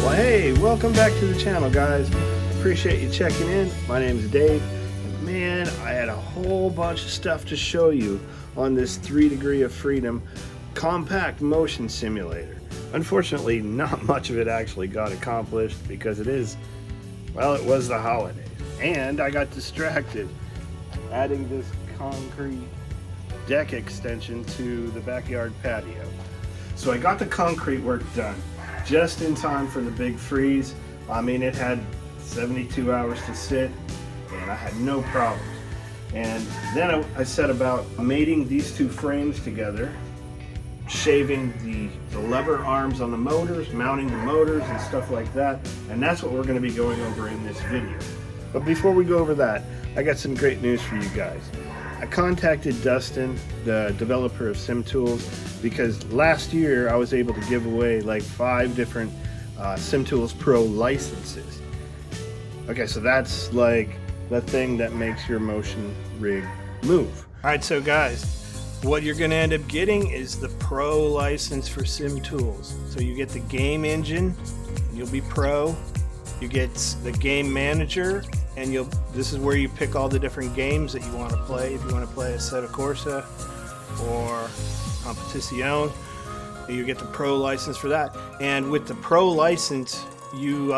Well, hey, welcome back to the channel, guys. Appreciate you checking in. My name is Dave. And man, I had a whole bunch of stuff to show you on this 3 Degree of Freedom compact motion simulator. Unfortunately, not much of it actually got accomplished because it was the holidays. And I got distracted adding this concrete deck extension to the backyard patio. So I got the concrete work done just in time for the big freeze. I mean, it had 72 hours to sit and I had no problems. And then I set about mating these two frames together, shaving the lever arms on the motors, mounting the motors and stuff like that. And that's what we're going to be going over in this video. But before we go over that, I got some great news for you guys. I contacted Dustin, the developer of SIMTOOLS, because last year I was able to give away like 5 different SIMTOOLS Pro licenses. Okay, so that's like the thing that makes your motion rig move. All right, so guys, what you're gonna end up getting is the Pro license for SIMTOOLS. So you get the game engine, you'll be Pro. You get the game manager, and this is where you pick all the different games that you want to play. If you want to play Assetto Corsa or Competizione, you get the Pro license for that. And with the Pro license, you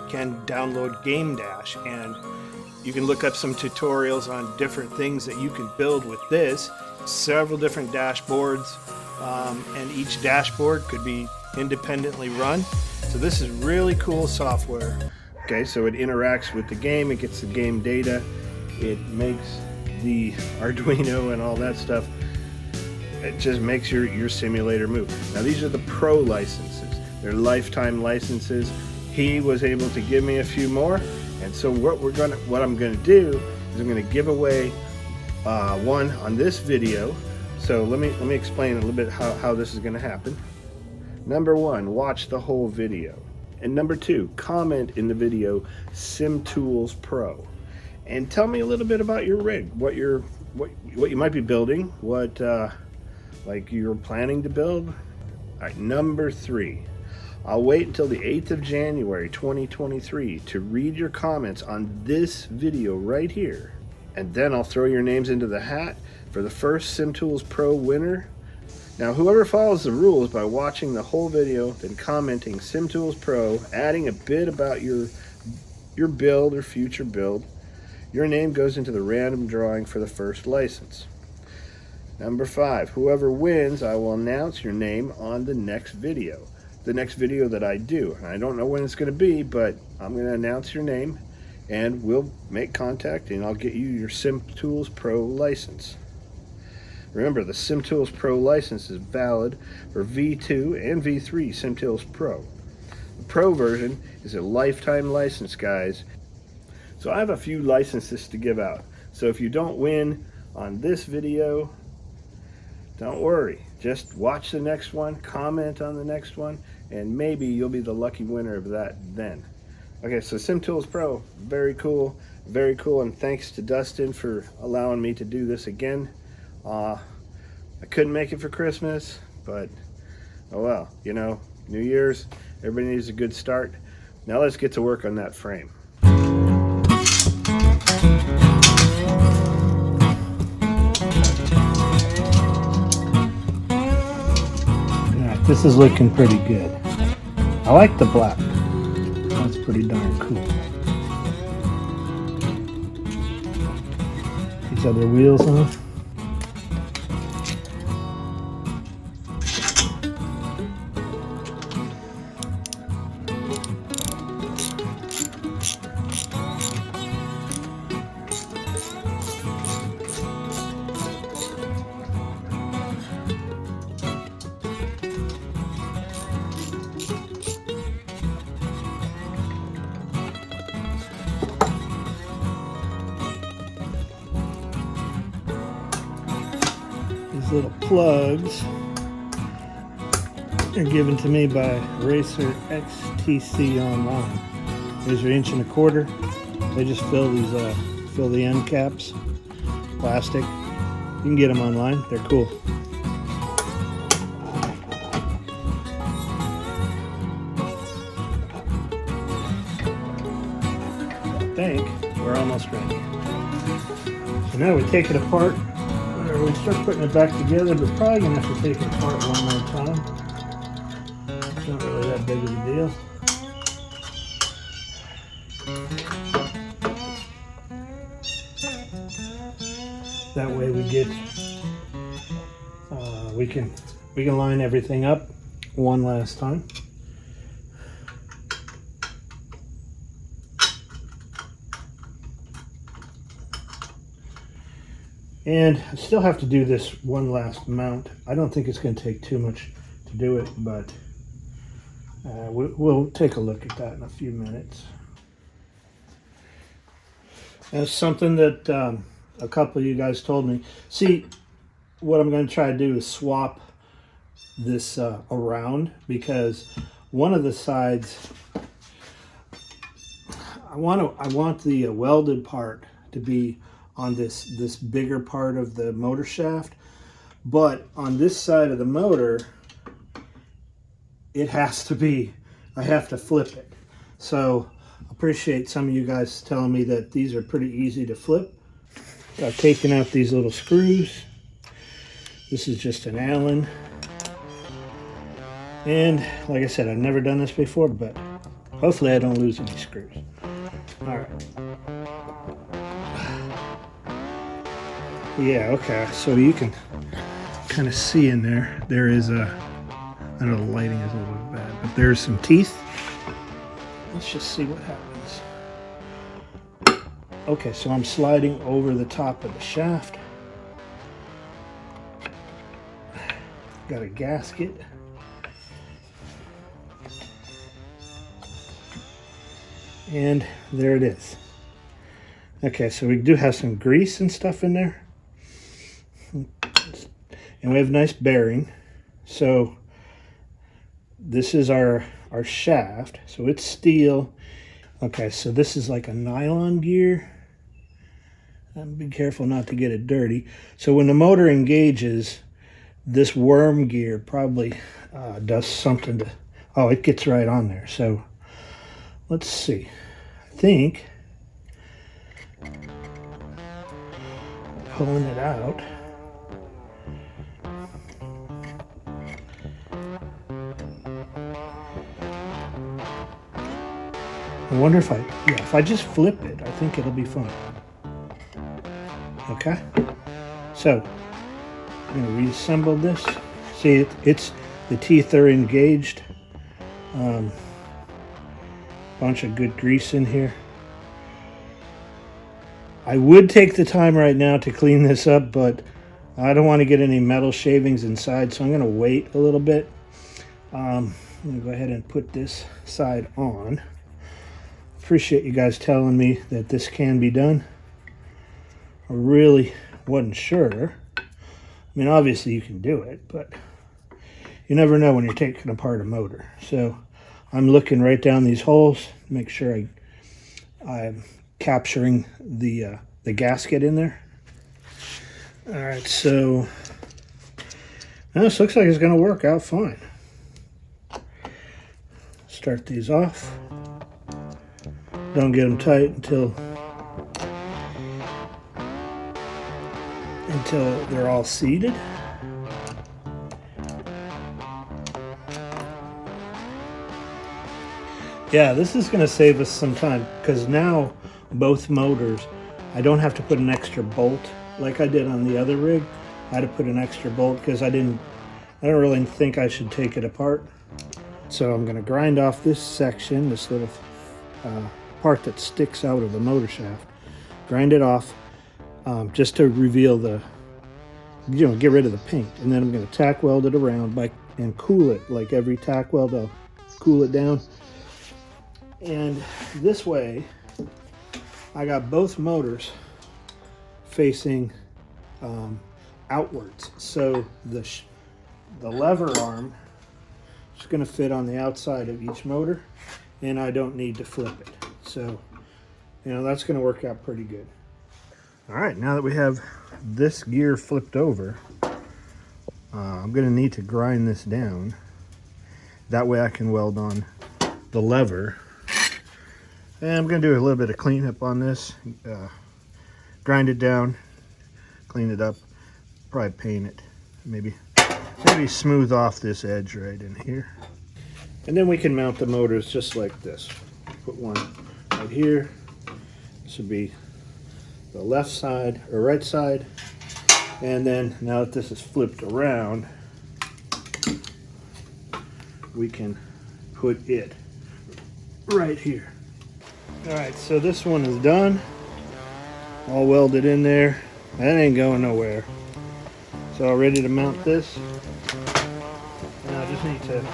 can download Game Dash, and you can look up some tutorials on different things that you can build with this. Several different dashboards, and each dashboard could be independently run. So this is really cool software. Okay, so it interacts with the game, it gets the game data, it makes the Arduino and all that stuff. It just makes your simulator move. Now these are the Pro licenses. They're lifetime licenses. He was able to give me a few more, and so what I'm gonna do is I'm gonna give away one on this video. So let me explain a little bit how this is gonna happen. Number 1, watch the whole video. And number 2, comment in the video SIMTOOLS Pro, and tell me a little bit about your rig, what you might be building, what like you're planning to build. All right, number 3, I'll wait until the 8th of January 2023 to read your comments on this video right here, and then I'll throw your names into the hat for the first SIMTOOLS Pro winner. Now, whoever follows the rules by watching the whole video, then commenting SIMTOOLS Pro, adding a bit about your build or future build, your name goes into the random drawing for the first license. Number 5, whoever wins, I will announce your name on the next video that I do. And I don't know when it's going to be, but I'm going to announce your name, and we'll make contact, and I'll get you your SIMTOOLS Pro license. Remember, the SIMTOOLS Pro license is valid for V2 and V3 SIMTOOLS Pro. The Pro version is a lifetime license, guys. So I have a few licenses to give out. So if you don't win on this video, don't worry. Just watch the next one, comment on the next one, and maybe you'll be the lucky winner of that then. Okay, so SIMTOOLS Pro, very cool, and thanks to Dustin for allowing me to do this again. I couldn't make it for Christmas, but oh well, you know, New Year's, everybody needs a good start. Now let's get to work on that frame. Alright, this is looking pretty good. I like the black. That's pretty darn cool. These other wheels on. These little plugs are given to me by Racer XTC Online. There's your 1.25 inch. They just fill these, fill the end caps, plastic. You can get them online. They're cool. think we're almost ready. So now we take it apart, or we start putting it back together, but probably gonna have to take it apart one more time. It's not really that big of a deal. That way we get, we can line everything up one last time. And I still have to do this one last mount. I don't think it's going to take too much to do it, but we'll take a look at that in a few minutes. That's something that a couple of you guys told me. See, what I'm going to try to do is swap this around, because one of the sides, I want the welded part to be on this bigger part of the motor shaft, but on this side of the motor, it has to be, I have to flip it. So I appreciate some of you guys telling me that these are pretty easy to flip. I've taken out these little screws. This is just an Allen. And like I said, I've never done this before, but hopefully I don't lose any screws. All right. Yeah, okay, so you can kind of see in there, there is a, I know the lighting is a little bit bad, but there's some teeth. Let's just see what happens. Okay, so I'm sliding over the top of the shaft. Got a gasket. And there it is. Okay, so we do have some grease and stuff in there. And we have a nice bearing. So this is our shaft. So it's steel. Okay, so this is like a nylon gear. Be careful not to get it dirty. So when the motor engages, this worm gear probably does something to, oh, it gets right on there. So let's see. I think pulling it out. I wonder if if I just flip it, I think it'll be fine. Okay, so I'm going to reassemble this. See, it's the teeth are engaged. Bunch of good grease in here. I would take the time right now to clean this up, but I don't want to get any metal shavings inside, so I'm going to wait a little bit. I'm going to go ahead and put this side on. Appreciate you guys telling me that this can be done. I really wasn't sure. I mean, obviously you can do it, but you never know when you're taking apart a motor. So I'm looking right down these holes to make sure I'm capturing the gasket in there. All right, so now this looks like it's going to work out fine. Start these off. Don't get them tight until they're all seated. Yeah, this is going to save us some time, because now both motors, I don't have to put an extra bolt like I did on the other rig. I had to put an extra bolt because I don't really think I should take it apart. So I'm going to grind off this section, this little part that sticks out of the motor shaft. Grind it off just to reveal the, get rid of the paint. And then I'm going to tack weld it around and cool it. Like every tack weld, I'll cool it down. And this way, I got both motors facing outwards. So the lever arm is going to fit on the outside of each motor, and I don't need to flip it. So, that's going to work out pretty good. All right, now that we have this gear flipped over, I'm going to need to grind this down. That way I can weld on the lever And I'm going to do a little bit of cleanup on this. Grind it down, clean it up, probably paint it. Maybe smooth off this edge right in here. And then we can mount the motors just like this. Put one right here. This would be the left side or right side. And then now that this is flipped around, we can put it right here. All right, so this one is done. All welded in there. That ain't going nowhere. So ready to mount this. Now I just need to,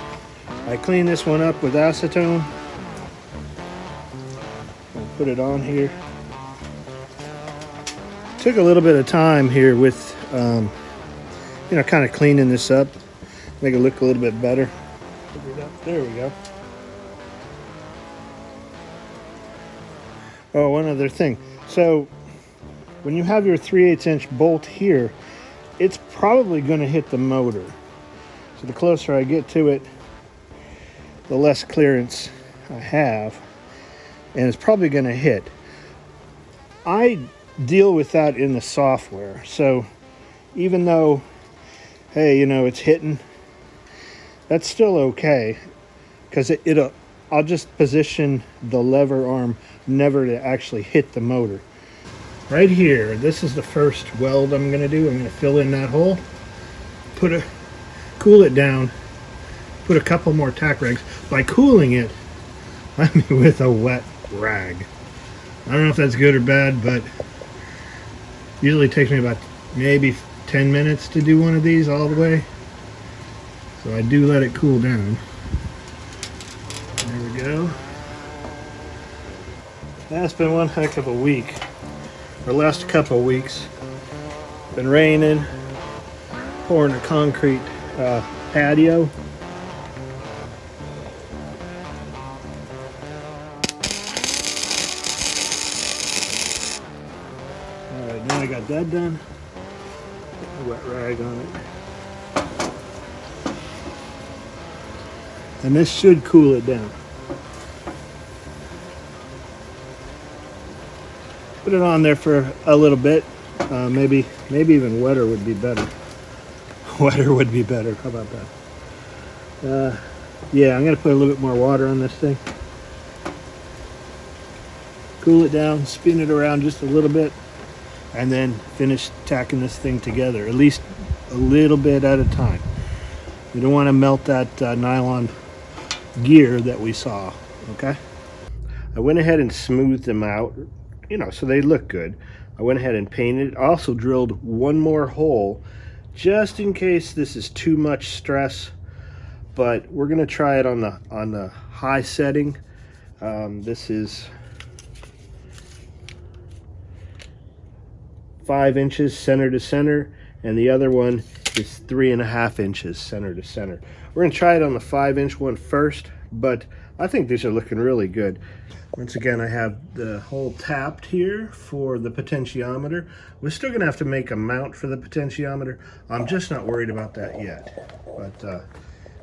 I clean this one up with acetone. I'll put it on here. Took a little bit of time here with, you know, kind of cleaning this up. Make it look a little bit better. There we go. Oh, one other thing. So when you have your 3/8 inch bolt here, it's probably going to hit the motor. So the closer I get to it, the less clearance I have, and it's probably going to hit. I deal with that in the software. So even though, hey, you know, it's hitting, that's still okay, because I'll just position the lever arm never to actually hit the motor. Right here, this is the first weld I'm going to do. I'm going to fill in that hole, cool it down, put a couple more tack rags. By cooling it, I mean with a wet rag. I don't know if that's good or bad, but usually it takes me about maybe 10 minutes to do one of these all the way. So I do let it cool down. There we go. That's been one heck of a week. Or last couple of weeks. Been raining, pouring a concrete patio. Alright, now I got that done. Put a wet rag on it. And this should cool it down. Put it on there for a little bit. Maybe even wetter would be better. Wetter would be better. How about that? Yeah, I'm gonna put a little bit more water on this thing. Cool it down, spin it around just a little bit, and then finish tacking this thing together. At least a little bit at a time. You don't want to melt that nylon gear that we saw. Okay. I went ahead and smoothed them out, you know, so they look good. I went ahead and painted. I also drilled one more hole just in case this is too much stress, but we're gonna try it on the high setting. This is 5 inches center to center, and the other one is 3.5 inches center to center. We're gonna try it on the 5-inch one first, but I think these are looking really good. Once again, I have the hole tapped here for the potentiometer. We're still gonna have to make a mount for the potentiometer. I'm just not worried about that yet. But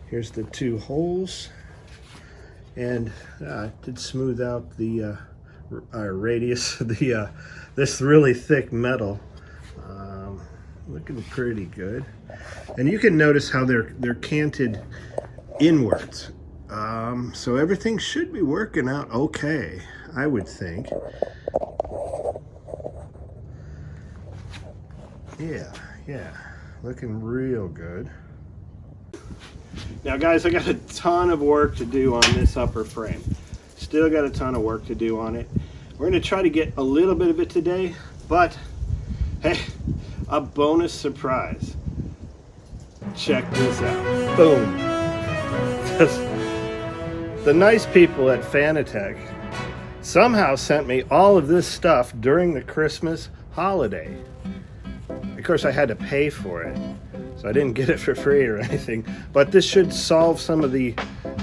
here's the 2 holes. And I did smooth out the radius, this really thick metal. Looking pretty good. And you can notice how they're canted inwards. So everything should be working out okay, I would think. Yeah, looking real good. Now guys, I got a ton of work to do on this upper frame. Still got a ton of work to do on it. We're gonna try to get a little bit of it today, but hey, a bonus surprise. Check this out. Boom. The nice people at Fanatec somehow sent me all of this stuff during the Christmas holiday. Of course, I had to pay for it, so I didn't get it for free or anything. But this should solve some of the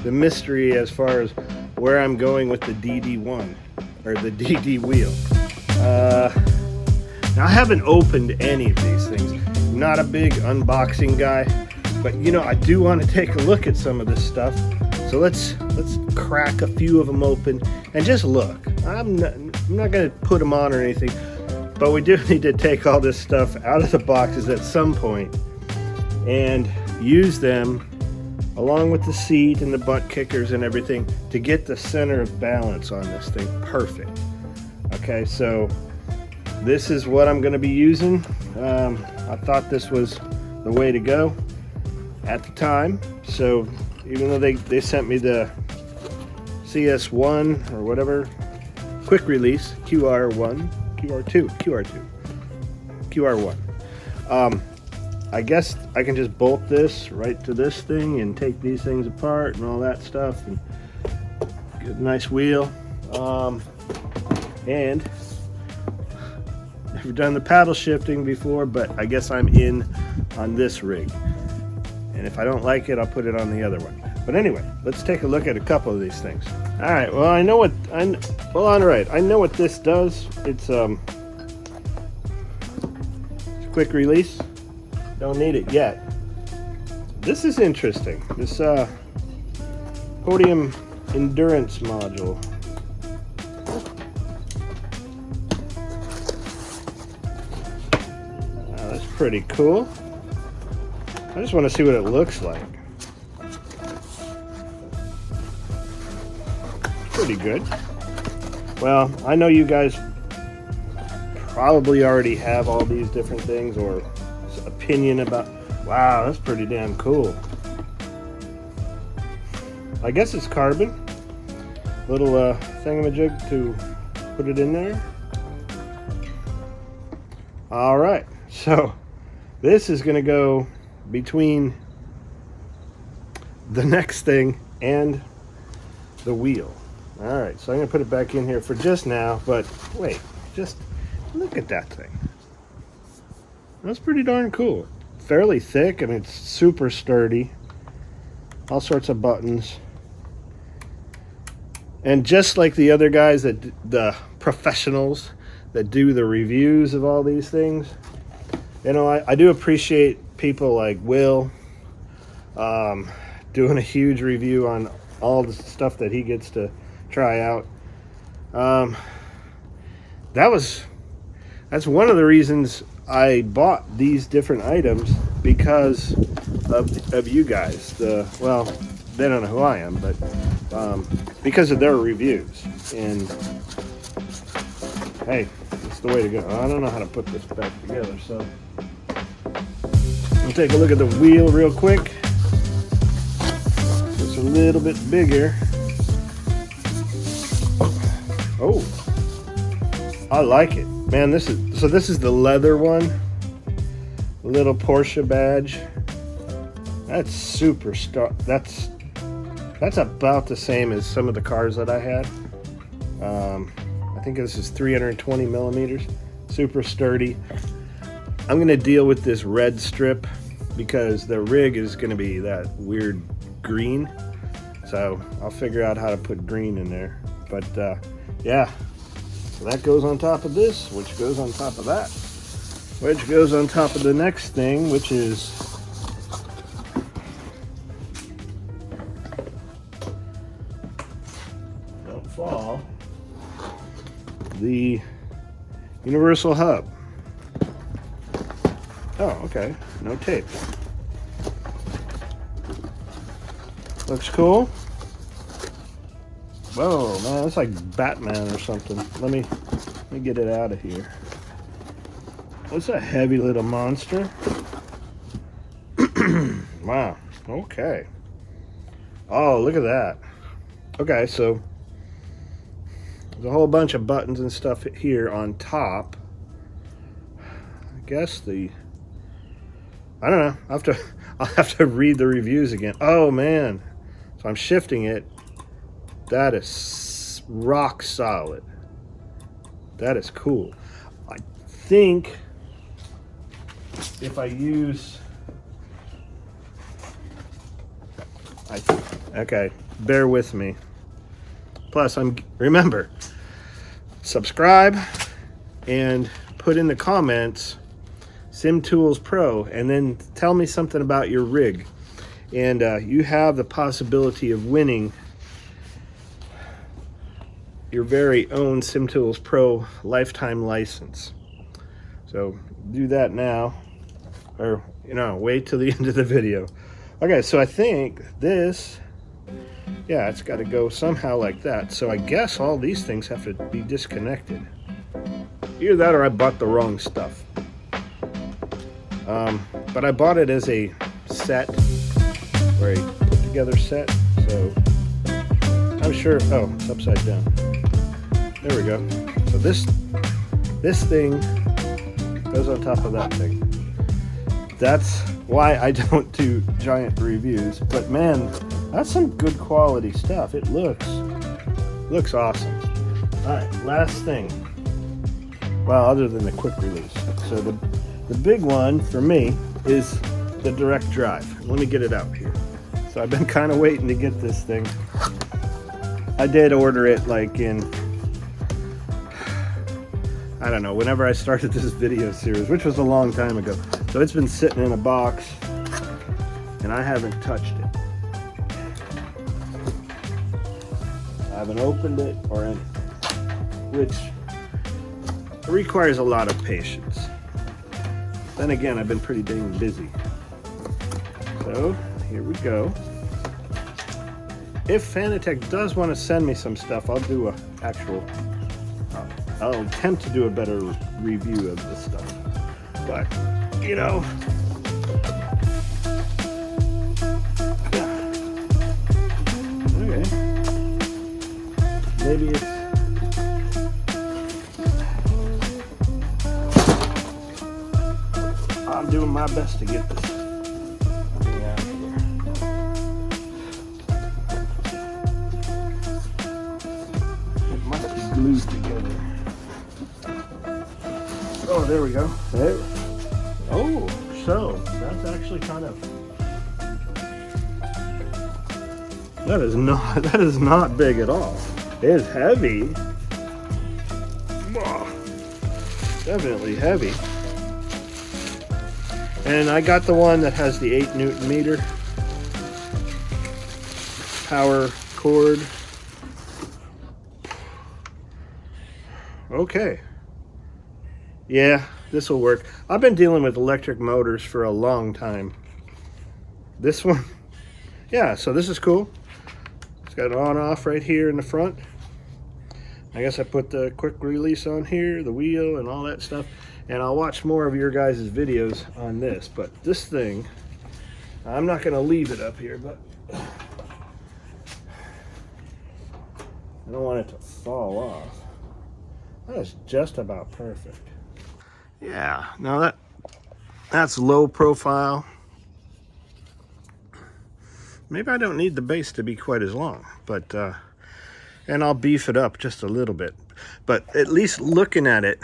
mystery as far as where I'm going with the DD1 or the DD wheel. Now, I haven't opened any of these things. I'm not a big unboxing guy, but you know, I do want to take a look at some of this stuff. So let's crack a few of them open and just look. I'm not going to put them on or anything, but we do need to take all this stuff out of the boxes at some point and use them along with the seat and the butt kickers and everything to get the center of balance on this thing perfect. Okay, so this is what I'm going to be using. I thought this was the way to go at the time. So even though they sent me the CS1 or whatever, quick release, QR1, QR1. I guess I can just bolt this right to this thing and take these things apart and all that stuff and get a nice wheel. And never done the paddle shifting before, but I guess I'm in on this rig. And if I don't like it, I'll put it on the other one. But anyway, let's take a look at a couple of these things. All right, well, I know what this does. It's a quick release. Don't need it yet. This is interesting. This podium endurance module. That's pretty cool. I just want to see what it looks like. Pretty good. Well, I know you guys probably already have all these different things or opinion about. Wow, that's pretty damn cool. I guess it's carbon. Little thingamajig to put it in there. All right, so this is going to go between the next thing and the wheel. All right, so I'm going to put it back in here for just now, but wait, just look at that thing. That's pretty darn cool. Fairly thick, and it's super sturdy. All sorts of buttons. And just like the other guys, the professionals that do the reviews of all these things, you know, I do appreciate people like Will doing a huge review on all the stuff that he gets to try out. That's one of the reasons I bought these different items, because of you guys. Well, they don't know who I am, but because of their reviews. And hey, it's the way to go. I don't know how to put this back together, so we'll take a look at the wheel real quick. It's a little bit bigger. Oh, I like it, man. This is the leather one, little Porsche badge. That's super that's about the same as some of the cars that I had. I think this is 320 millimeters, super sturdy. I'm gonna deal with this red strip because the rig is gonna be that weird green, so I'll figure out how to put green in there. But yeah, so that goes on top of this, which goes on top of that, which goes on top of the next thing, which is don't fall, the universal hub. Oh, okay, no tape. Looks cool. Whoa, man, that's like Batman or something. Let me get it out of here. That's a heavy little monster. Wow, okay. Oh, look at that. Okay, so there's a whole bunch of buttons and stuff here on top. I guess I don't know. I'll have to read the reviews again. Oh man. So I'm shifting it. That is rock solid. That is cool. I think if I use okay, bear with me. Plus, remember, subscribe and put in the comments SIMTOOLS Pro, and then tell me something about your rig. and you have the possibility of winning your very own SIMTOOLS Pro lifetime license. So do that now, or wait till the end of the video. Okay, so I think this, yeah, it's got to go somehow like that. So I guess all these things have to be disconnected. Either that or I bought the wrong stuff. But I bought it as a set, or a put together set, so I'm sure, oh, it's upside down. There we go. So this thing goes on top of that thing. That's why I don't do giant reviews, but man, that's some good quality stuff. It looks awesome. All right, last thing. Well, other than the quick release. So the big one for me is the direct drive. Let me get it out here. So I've been kind of waiting to get this thing. I did order it like in, I don't know, whenever I started this video series, which was a long time ago. So it's been sitting in a box and I haven't touched it. I haven't opened it or anything, which requires a lot of patience. Then again, I've been pretty dang busy. So here we go. If Fanatec does want to send me some stuff, I'll do I'll attempt to do a better review of this stuff. But, okay. Maybe it's, I'm doing my best to get this thing out of here. It must be glued together. Oh, there we go. There. Oh, so that's actually kind of, that is not big at all. It is heavy. Definitely heavy. And I got the one that has the 8 Newton meter power cord. Okay. Yeah, this will work. I've been dealing with electric motors for a long time. This one, yeah, so this is cool. It's got an on-off right here in the front. I guess I put the quick release on here, the wheel and all that stuff. And I'll watch more of your guys' videos on this. But this thing, I'm not gonna leave it up here, but I don't want it to fall off. That is just about perfect. Yeah, now that's low profile. Maybe I don't need the base to be quite as long, but and I'll beef it up just a little bit. But at least looking at it,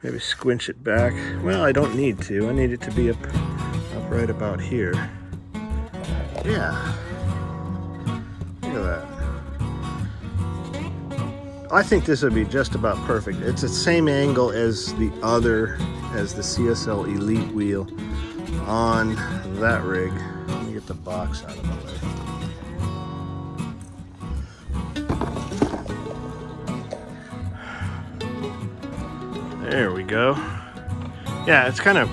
maybe squinch it back. Well, I don't need to. I need it to be up right about here. Yeah. Look at that. I think this would be just about perfect. It's the same angle as the CSL Elite wheel on that rig. Let me get the box out of the way. There we go. Yeah, it's kind of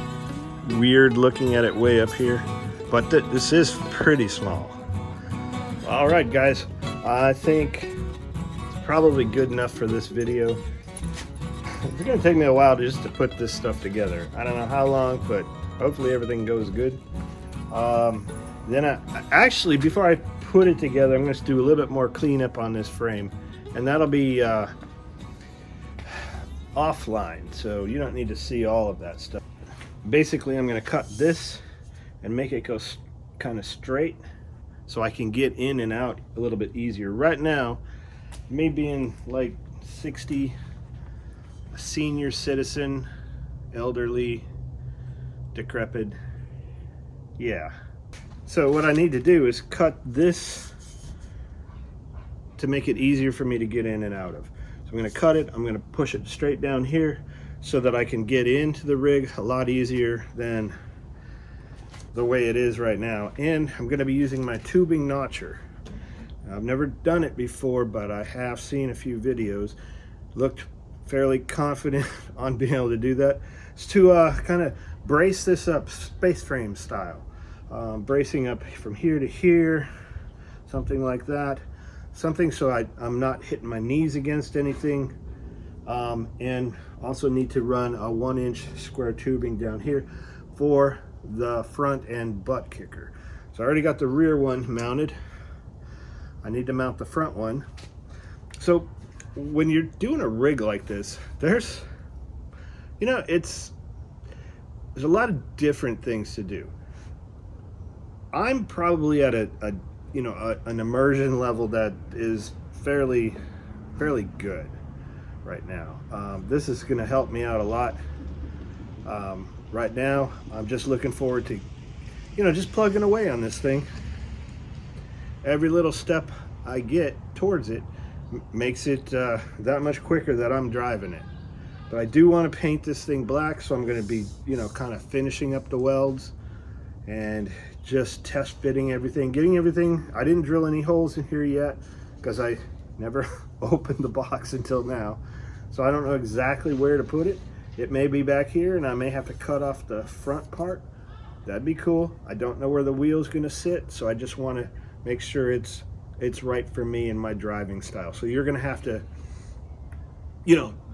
weird looking at it way up here, but this is pretty small. All right, guys, I think probably good enough for this video. It's gonna take me a while just to put this stuff together. I don't know how long, but hopefully everything goes good. Then actually, before I put it together, I'm gonna do a little bit more cleanup on this frame, and that'll be offline, so you don't need to see all of that stuff. Basically, I'm gonna cut this and make it go kind of straight so I can get in and out a little bit easier. Right now, me being like 60, a senior citizen, elderly, decrepit, yeah. So what I need to do is cut this to make it easier for me to get in and out of. So I'm going to cut it, I'm going to push it straight down here so that I can get into the rig a lot easier than the way it is right now. And I'm going to be using my tubing notcher. I've never done it before, but I have seen a few videos. Looked fairly confident on being able to do that. It's to kind of brace this up space frame style. Bracing up from here to here, something like that. Something so I'm not hitting my knees against anything. And also need to run a 1-inch square tubing down here for the front and butt kicker. So I already got the rear one mounted. I need to mount the front one. So when you're doing a rig like this, there's a lot of different things to do. I'm probably at an immersion level that is fairly good right now. This is going to help me out a lot. Right now, I'm just looking forward to, just plugging away on this thing. Every little step I get towards it makes it that much quicker that I'm driving it. But I do want to paint this thing black, so I'm going to be, kind of finishing up the welds and just test fitting everything, getting everything. I didn't drill any holes in here yet because I never opened the box until now. So I don't know exactly where to put it. It may be back here and I may have to cut off the front part. That'd be cool. I don't know where the wheel's gonna sit, so I just want to make sure it's right for me and my driving style. So you're gonna have to,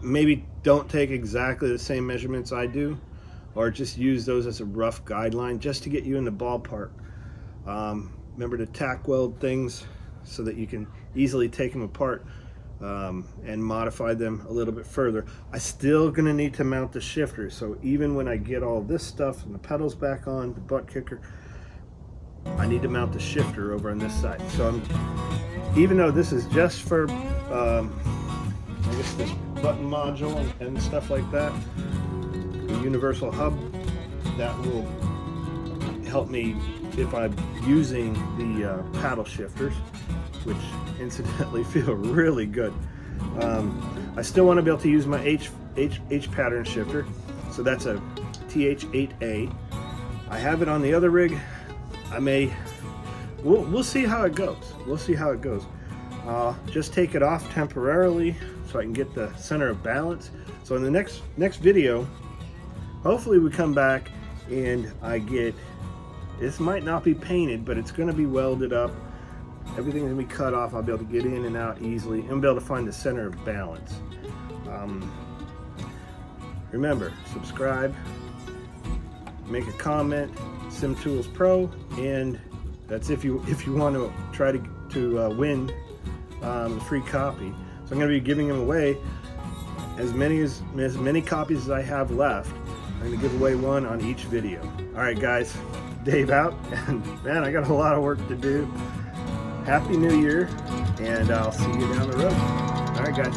maybe don't take exactly the same measurements I do, or just use those as a rough guideline just to get you in the ballpark. Remember to tack weld things so that you can easily take them apart and modify them a little bit further. I still gonna need to mount the shifter, so even when I get all this stuff and the pedals back on, the butt kicker, I need to mount the shifter over on this side. So even though this is just for I guess this button module and stuff like that, the universal hub, that will help me if I'm using the paddle shifters, which incidentally feel really good. I still want to be able to use my H pattern shifter, so that's a TH8A. I have it on the other rig. We'll see how it goes. We'll see how it goes. Just take it off temporarily so I can get the center of balance. So in the next video, hopefully we come back and I get, this might not be painted, but it's going to be welded up. Everything's going to be cut off. I'll be able to get in and out easily and be able to find the center of balance. Remember, subscribe, make a comment, SIMTOOLS Pro, and that's if you want to try to win the free copy. So I'm going to be giving them away as many copies as I have left. I'm going to give away one on each video. All right, guys, Dave out, and man, I got a lot of work to do. Happy New Year, and I'll see you down the road. All right, guys.